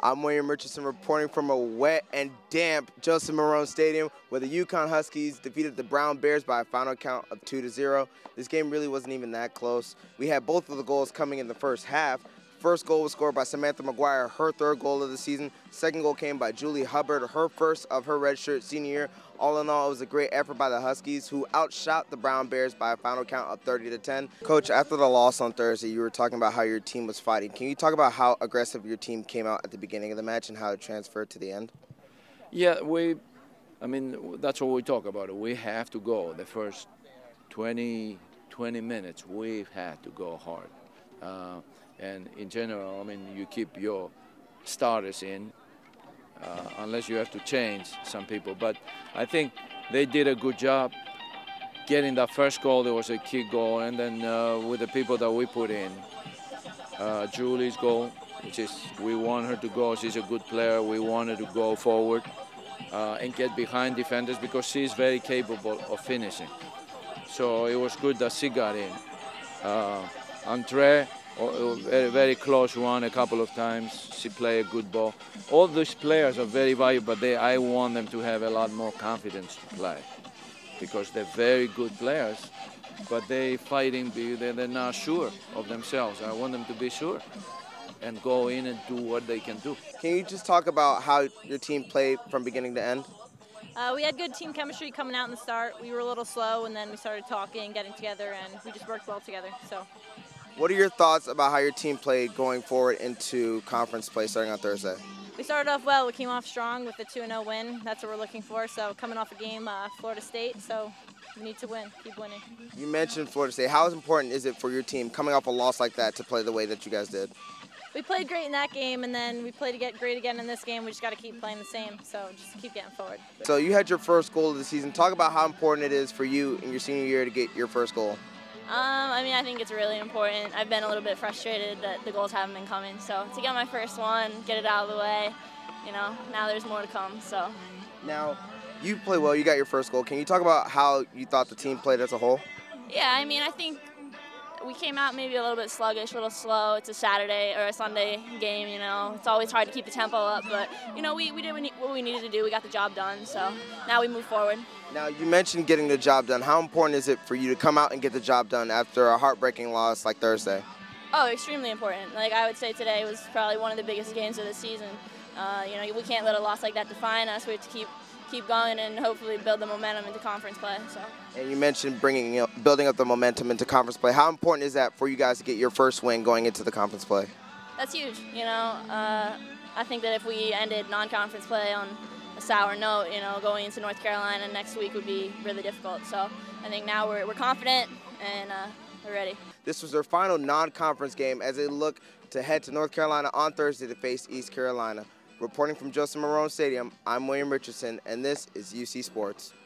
I'm William Richardson reporting from a wet and damp Joseph Marone Stadium where the UConn Huskies defeated the Brown Bears by a final count of 2-0. This game really wasn't even that close. We had both of the goals coming in the first half. First goal was scored by Samantha McGuire, her third goal of the season. Second goal came by Julie Hubbard, her first of her redshirt senior year. All in all, it was a great effort by the Huskies, who outshot the Brown Bears by a final count of 30-10. Coach, after the loss on Thursday, you were talking about how your team was fighting. Can you talk about how aggressive your team came out at the beginning of the match and how it transferred to the end? Yeah, that's what we talk about. We have to go the first 20 minutes. We've had to go hard. And in general, you keep your starters in, unless you have to change some people. But I think they did a good job getting that first goal. There was a kick goal, and then with the people that we put in, Julie's goal, which is we want her to go. She's a good player. We want her to go forward and get behind defenders because she's very capable of finishing. So it was good that she got in. Andre, very, very close run a couple of times. She played a good ball. All these players are very valuable, but I want them to have a lot more confidence to play because they're very good players, but they're fighting, they're not sure of themselves. I want them to be sure and go in and do what they can do. Can you just talk about how your team played from beginning to end? We had good team chemistry coming out in the start. We were a little slow, and then we started talking, getting together, and we just worked well together. So. What are your thoughts about how your team played going forward into conference play starting on Thursday? We started off well. We came off strong with a 2-0 win. That's what we're looking for. So coming off a game, Florida State, so we need to win, keep winning. You mentioned Florida State. How important is it for your team coming off a loss like that to play the way that you guys did? We played great in that game, and then we played great again in this game. We just got to keep playing the same, so just keep getting forward. So you had your first goal of the season. Talk about how important it is for you in your senior year to get your first goal. I think it's really important. I've been a little bit frustrated that the goals haven't been coming. So to get my first one, get it out of the way, now there's more to come. So. Now, you play well. You got your first goal. Can you talk about how you thought the team played as a whole? Yeah, I think we came out maybe a little bit sluggish, a little slow. It's a Saturday or a Sunday game, It's always hard to keep the tempo up, but, we did what we needed to do. We got the job done, so now we move forward. Now, you mentioned getting the job done. How important is it for you to come out and get the job done after a heartbreaking loss like Thursday? Oh, extremely important. I would say today was probably one of the biggest games of the season. We can't let a loss like that define us. We have to keep going and hopefully build the momentum into conference play. So. And you mentioned building up the momentum into conference play. How important is that for you guys to get your first win going into the conference play? That's huge. I think that if we ended non-conference play on a sour note, going into North Carolina next week would be really difficult. So I think now we're confident and we're ready. This was their final non-conference game as they look to head to North Carolina on Thursday to face East Carolina. Reporting from Joseph Marone Stadium, I'm William Richardson, and this is UC Sports.